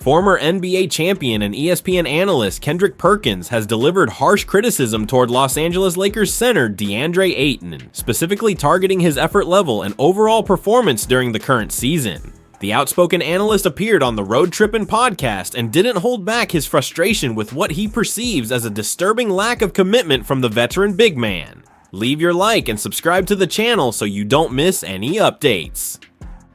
Former NBA champion and ESPN analyst Kendrick Perkins has delivered harsh criticism toward Los Angeles Lakers center DeAndre Ayton, specifically targeting his effort level and overall performance during the current season. The outspoken analyst appeared on the Road Trippin' podcast and didn't hold back his frustration with what he perceives as a disturbing lack of commitment from the veteran big man. Leave your like and subscribe to the channel so you don't miss any updates.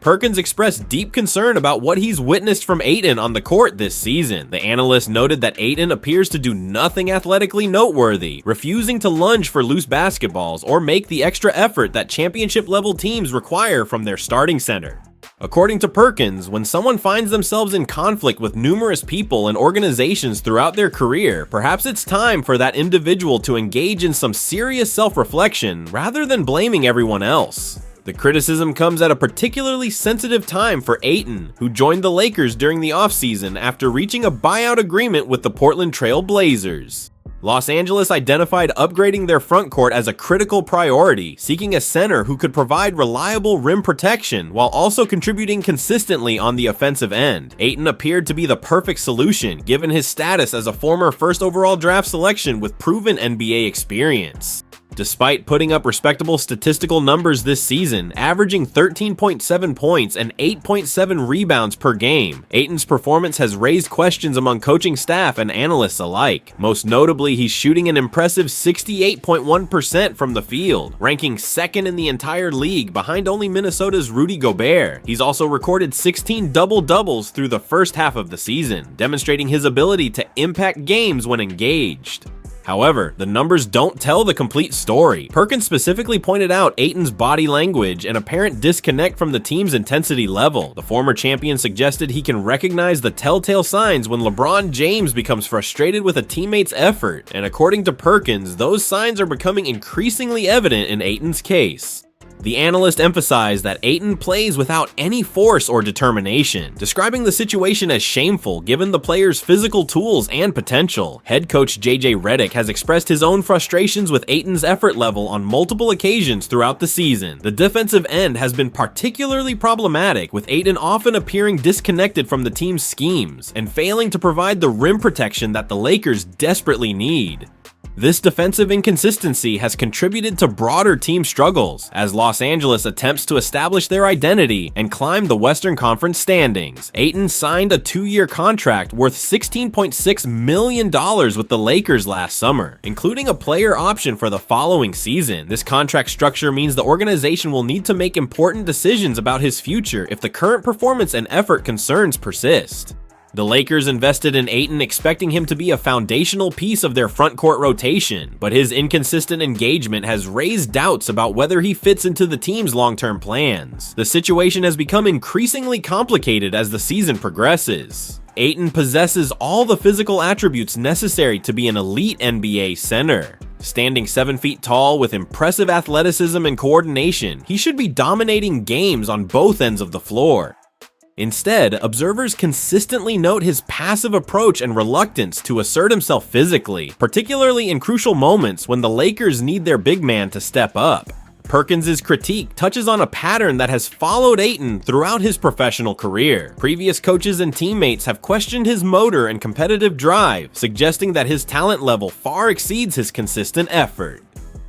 Perkins expressed deep concern about what he's witnessed from Ayton on the court this season. The analyst noted that Ayton appears to do nothing athletically noteworthy, refusing to lunge for loose basketballs or make the extra effort that championship-level teams require from their starting center. According to Perkins, when someone finds themselves in conflict with numerous people and organizations throughout their career, perhaps it's time for that individual to engage in some serious self-reflection rather than blaming everyone else. The criticism comes at a particularly sensitive time for Ayton, who joined the Lakers during the offseason after reaching a buyout agreement with the Portland Trail Blazers. Los Angeles identified upgrading their front court as a critical priority, seeking a center who could provide reliable rim protection while also contributing consistently on the offensive end. Ayton appeared to be the perfect solution, given his status as a former first overall draft selection with proven NBA experience. Despite putting up respectable statistical numbers this season, averaging 13.7 points and 8.7 rebounds per game, Ayton's performance has raised questions among coaching staff and analysts alike. Most notably, he's shooting an impressive 68.1% from the field, ranking second in the entire league behind only Minnesota's Rudy Gobert. He's also recorded 16 double-doubles through the first half of the season, demonstrating his ability to impact games when engaged. However, the numbers don't tell the complete story. Perkins specifically pointed out Ayton's body language and apparent disconnect from the team's intensity level. The former champion suggested he can recognize the telltale signs when LeBron James becomes frustrated with a teammate's effort, and according to Perkins, those signs are becoming increasingly evident in Ayton's case. The analyst emphasized that Ayton plays without any force or determination, describing the situation as shameful given the player's physical tools and potential. Head coach JJ Redick has expressed his own frustrations with Ayton's effort level on multiple occasions throughout the season. The defensive end has been particularly problematic, with Ayton often appearing disconnected from the team's schemes and failing to provide the rim protection that the Lakers desperately need. This defensive inconsistency has contributed to broader team struggles as Los Angeles attempts to establish their identity and climb the Western Conference standings. Ayton signed a 2-year contract worth $16.6 million with the Lakers last summer, including a player option for the following season. This contract structure means the organization will need to make important decisions about his future if the current performance and effort concerns persist. The Lakers invested in Ayton expecting him to be a foundational piece of their front court rotation, but his inconsistent engagement has raised doubts about whether he fits into the team's long-term plans. The situation has become increasingly complicated as the season progresses. Ayton possesses all the physical attributes necessary to be an elite NBA center. Standing 7 feet tall with impressive athleticism and coordination, he should be dominating games on both ends of the floor. Instead, observers consistently note his passive approach and reluctance to assert himself physically, particularly in crucial moments when the Lakers need their big man to step up. Perkins' critique touches on a pattern that has followed Ayton throughout his professional career. Previous coaches and teammates have questioned his motor and competitive drive, suggesting that his talent level far exceeds his consistent effort.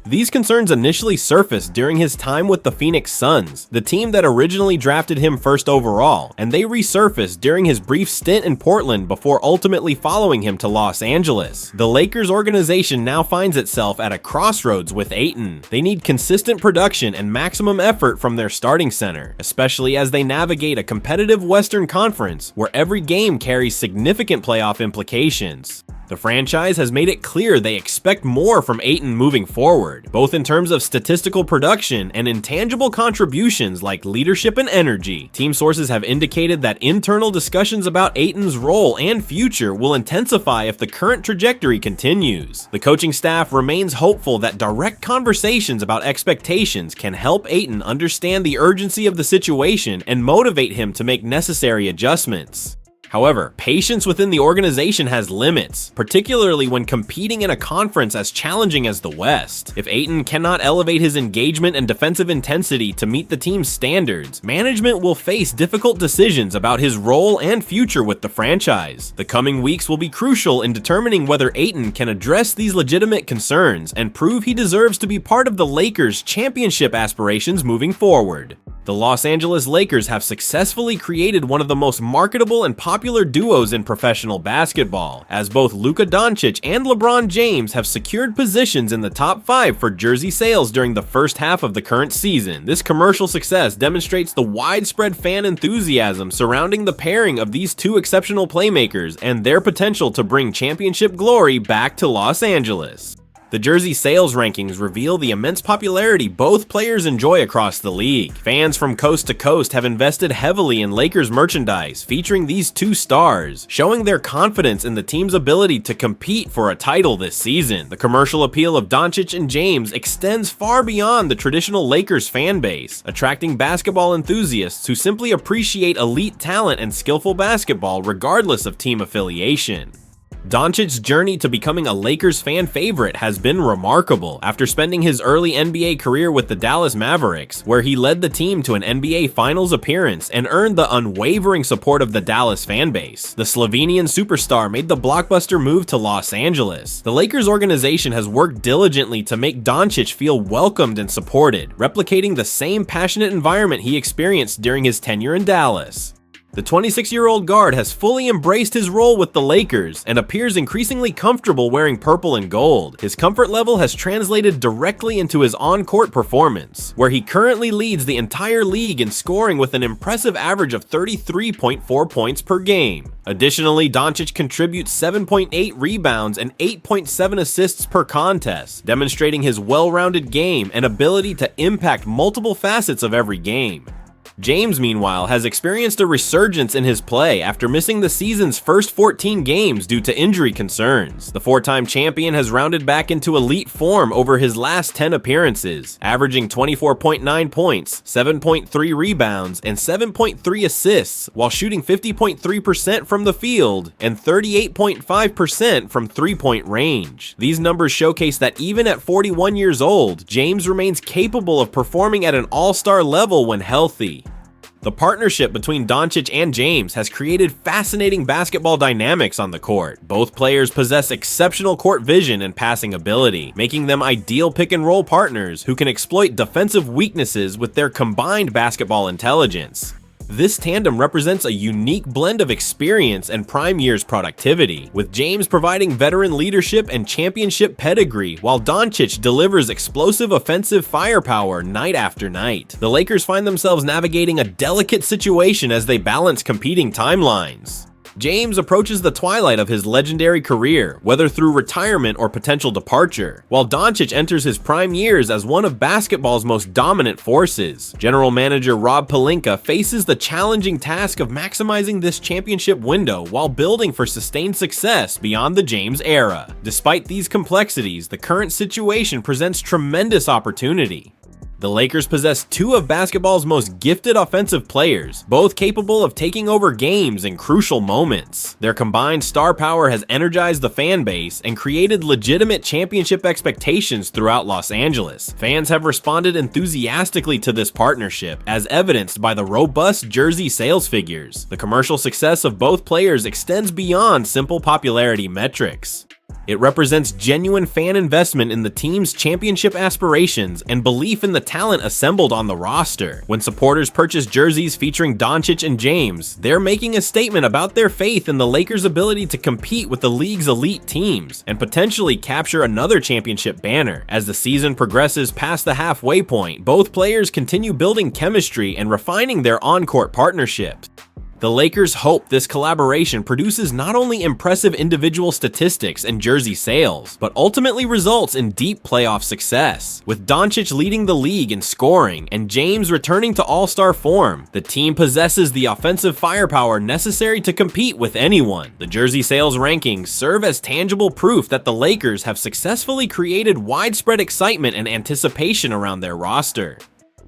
These concerns initially surfaced during his time with the Phoenix Suns, the team that originally drafted him first overall, and they resurfaced during his brief stint in Portland before ultimately following him to Los Angeles. The Lakers organization now finds itself at a crossroads with Ayton. They need consistent production and maximum effort from their starting center, especially as they navigate a competitive Western Conference where every game carries significant playoff implications. The franchise has made it clear they expect more from Ayton moving forward, both in terms of statistical production and intangible contributions like leadership and energy. Team sources have indicated that internal discussions about Ayton's role and future will intensify if the current trajectory continues. The coaching staff remains hopeful that direct conversations about expectations can help Ayton understand the urgency of the situation and motivate him to make necessary adjustments. However, patience within the organization has limits, particularly when competing in a conference as challenging as the West. If Ayton cannot elevate his engagement and defensive intensity to meet the team's standards, management will face difficult decisions about his role and future with the franchise. The coming weeks will be crucial in determining whether Ayton can address these legitimate concerns and prove he deserves to be part of the Lakers' championship aspirations moving forward. The Los Angeles Lakers have successfully created one of the most marketable and popular duos in professional basketball, as both Luka Doncic and LeBron James have secured positions in the top 5 for jersey sales during the first half of the current season. This commercial success demonstrates the widespread fan enthusiasm surrounding the pairing of these two exceptional playmakers and their potential to bring championship glory back to Los Angeles. The jersey sales rankings reveal the immense popularity both players enjoy across the league. Fans from coast to coast have invested heavily in Lakers merchandise featuring these two stars, showing their confidence in the team's ability to compete for a title this season. The commercial appeal of Doncic and James extends far beyond the traditional Lakers fan base, attracting basketball enthusiasts who simply appreciate elite talent and skillful basketball regardless of team affiliation. Doncic's journey to becoming a Lakers fan favorite has been remarkable. After spending his early NBA career with the Dallas Mavericks, where he led the team to an NBA Finals appearance and earned the unwavering support of the Dallas fan base, the Slovenian superstar made the blockbuster move to Los Angeles. The Lakers organization has worked diligently to make Doncic feel welcomed and supported, replicating the same passionate environment he experienced during his tenure in Dallas. The 26-year-old guard has fully embraced his role with the Lakers and appears increasingly comfortable wearing purple and gold. His comfort level has translated directly into his on-court performance, where he currently leads the entire league in scoring with an impressive average of 33.4 points per game. Additionally, Doncic contributes 7.8 rebounds and 8.7 assists per contest, demonstrating his well-rounded game and ability to impact multiple facets of every game. James, meanwhile, has experienced a resurgence in his play after missing the season's first 14 games due to injury concerns. The four-time champion has rounded back into elite form over his last 10 appearances, averaging 24.9 points, 7.3 rebounds, and 7.3 assists, while shooting 50.3% from the field and 38.5% from three-point range. These numbers showcase that even at 41 years old, James remains capable of performing at an all-star level when healthy. The partnership between Doncic and James has created fascinating basketball dynamics on the court. Both players possess exceptional court vision and passing ability, making them ideal pick-and-roll partners who can exploit defensive weaknesses with their combined basketball intelligence. This tandem represents a unique blend of experience and prime years productivity, with James providing veteran leadership and championship pedigree, while Doncic delivers explosive offensive firepower night after night. The Lakers find themselves navigating a delicate situation as they balance competing timelines. James approaches the twilight of his legendary career, whether through retirement or potential departure, while Doncic enters his prime years as one of basketball's most dominant forces. General manager Rob Pelinka faces the challenging task of maximizing this championship window while building for sustained success beyond the James era. Despite these complexities, the current situation presents tremendous opportunity. The Lakers possess two of basketball's most gifted offensive players, both capable of taking over games in crucial moments. Their combined star power has energized the fan base and created legitimate championship expectations throughout Los Angeles. Fans have responded enthusiastically to this partnership, as evidenced by the robust jersey sales figures. The commercial success of both players extends beyond simple popularity metrics. It represents genuine fan investment in the team's championship aspirations and belief in the talent assembled on the roster. When supporters purchase jerseys featuring Doncic and James, they're making a statement about their faith in the Lakers' ability to compete with the league's elite teams and potentially capture another championship banner. As the season progresses past the halfway point, both players continue building chemistry and refining their on-court partnerships. The Lakers hope this collaboration produces not only impressive individual statistics and jersey sales, but ultimately results in deep playoff success. With Doncic leading the league in scoring and James returning to all-star form, the team possesses the offensive firepower necessary to compete with anyone. The jersey sales rankings serve as tangible proof that the Lakers have successfully created widespread excitement and anticipation around their roster.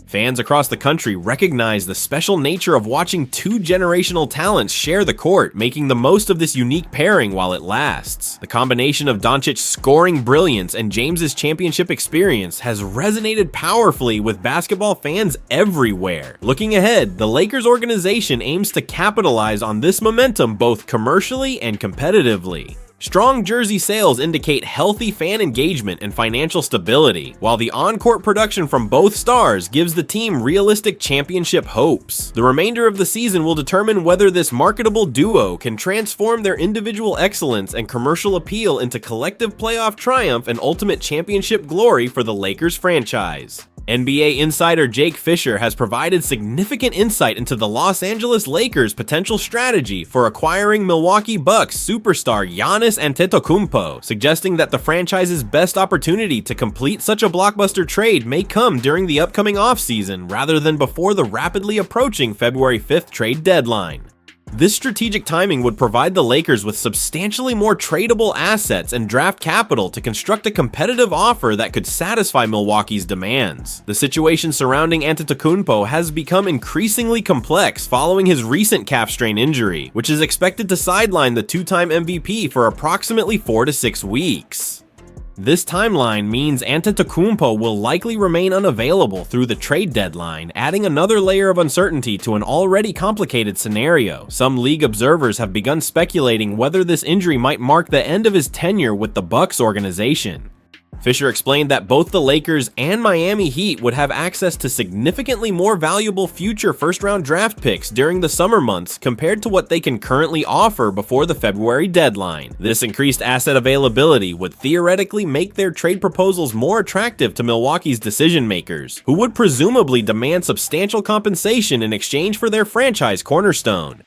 Fans across the country recognize the special nature of watching two generational talents share the court, making the most of this unique pairing while it lasts. The combination of Doncic's scoring brilliance and James's championship experience has resonated powerfully with basketball fans everywhere. Looking ahead, the Lakers organization aims to capitalize on this momentum both commercially and competitively. Strong jersey sales indicate healthy fan engagement and financial stability, while the on-court production from both stars gives the team realistic championship hopes. The remainder of the season will determine whether this marketable duo can transform their individual excellence and commercial appeal into collective playoff triumph and ultimate championship glory for the Lakers franchise. NBA insider Jake Fisher has provided significant insight into the Los Angeles Lakers' potential strategy for acquiring Milwaukee Bucks superstar Giannis Antetokounmpo, suggesting that the franchise's best opportunity to complete such a blockbuster trade may come during the upcoming offseason rather than before the rapidly approaching February 5th trade deadline. This strategic timing would provide the Lakers with substantially more tradable assets and draft capital to construct a competitive offer that could satisfy Milwaukee's demands. The situation surrounding Antetokounmpo has become increasingly complex following his recent calf strain injury, which is expected to sideline the two-time MVP for approximately 4 to 6 weeks. This timeline means Antetokounmpo will likely remain unavailable through the trade deadline, adding another layer of uncertainty to an already complicated scenario. Some league observers have begun speculating whether this injury might mark the end of his tenure with the Bucks organization. Fisher explained that both the Lakers and Miami Heat would have access to significantly more valuable future first-round draft picks during the summer months compared to what they can currently offer before the February deadline. This increased asset availability would theoretically make their trade proposals more attractive to Milwaukee's decision-makers, who would presumably demand substantial compensation in exchange for their franchise cornerstone.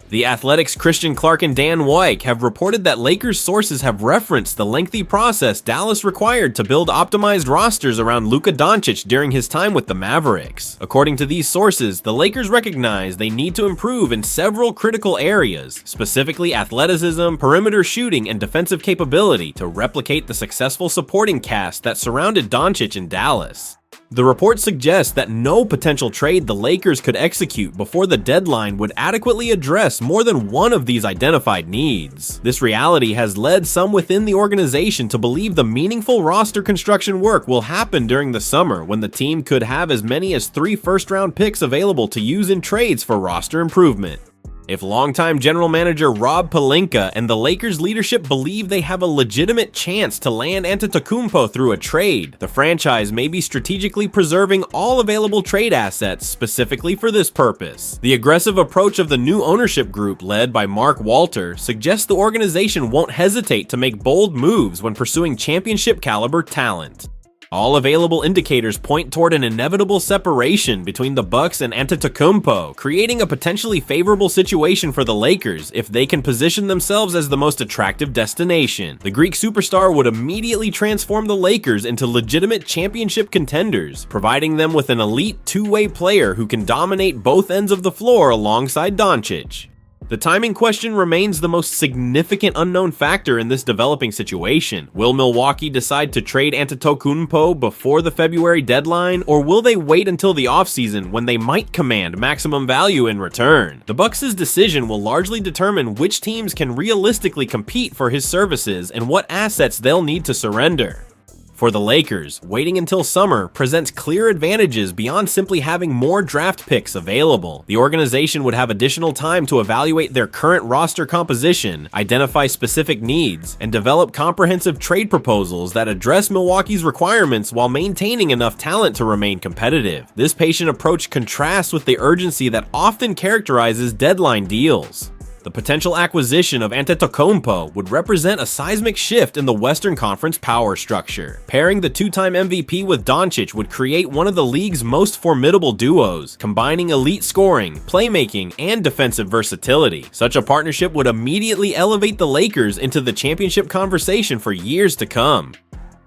The Athletic's Christian Clark and Dan Wyke have reported that Lakers sources have referenced the lengthy process Dallas required to build optimized rosters around Luka Doncic during his time with the Mavericks. According to these sources, the Lakers recognize they need to improve in several critical areas, specifically athleticism, perimeter shooting, and defensive capability, to replicate the successful supporting cast that surrounded Doncic in Dallas. The report suggests that no potential trade the Lakers could execute before the deadline would adequately address more than one of these identified needs. This reality has led some within the organization to believe the meaningful roster construction work will happen during the summer, when the team could have as many as 3 first-round picks available to use in trades for roster improvement. If longtime general manager Rob Pelinka and the Lakers leadership believe they have a legitimate chance to land Antetokounmpo through a trade, the franchise may be strategically preserving all available trade assets specifically for this purpose. The aggressive approach of the new ownership group, led by Mark Walter, suggests the organization won't hesitate to make bold moves when pursuing championship-caliber talent. All available indicators point toward an inevitable separation between the Bucks and Antetokounmpo, creating a potentially favorable situation for the Lakers if they can position themselves as the most attractive destination. The Greek superstar would immediately transform the Lakers into legitimate championship contenders, providing them with an elite two-way player who can dominate both ends of the floor alongside Doncic. The timing question remains the most significant unknown factor in this developing situation. Will Milwaukee decide to trade Antetokounmpo before the February deadline, or will they wait until the offseason when they might command maximum value in return? The Bucks' decision will largely determine which teams can realistically compete for his services and what assets they'll need to surrender. For the Lakers, waiting until summer presents clear advantages beyond simply having more draft picks available. The organization would have additional time to evaluate their current roster composition, identify specific needs, and develop comprehensive trade proposals that address Milwaukee's requirements while maintaining enough talent to remain competitive. This patient approach contrasts with the urgency that often characterizes deadline deals. The potential acquisition of Antetokounmpo would represent a seismic shift in the Western Conference power structure. Pairing the two-time MVP with Doncic would create one of the league's most formidable duos, combining elite scoring, playmaking, and defensive versatility. Such a partnership would immediately elevate the Lakers into the championship conversation for years to come.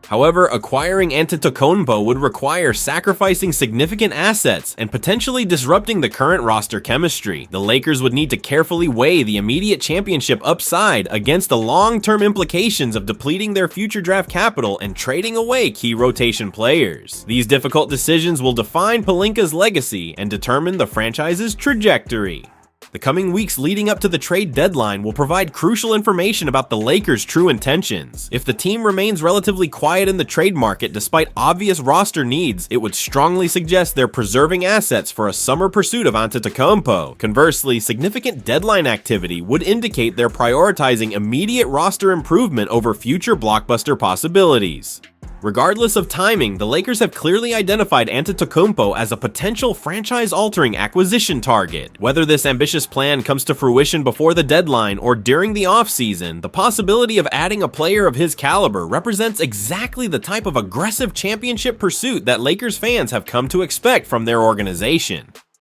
However, acquiring Antetokounmpo would require sacrificing significant assets and potentially disrupting the current roster chemistry. The Lakers would need to carefully weigh the immediate championship upside against the long-term implications of depleting their future draft capital and trading away key rotation players. These difficult decisions will define Pelinka's legacy and determine the franchise's trajectory. The coming weeks leading up to the trade deadline will provide crucial information about the Lakers' true intentions. If the team remains relatively quiet in the trade market despite obvious roster needs, it would strongly suggest they're preserving assets for a summer pursuit of Antetokounmpo. Conversely, significant deadline activity would indicate they're prioritizing immediate roster improvement over future blockbuster possibilities. Regardless of timing, the Lakers have clearly identified Antetokounmpo as a potential franchise-altering acquisition target. Whether this ambitious plan comes to fruition before the deadline or during the offseason, the possibility of adding a player of his caliber represents exactly the type of aggressive championship pursuit that Lakers fans have come to expect from their organization.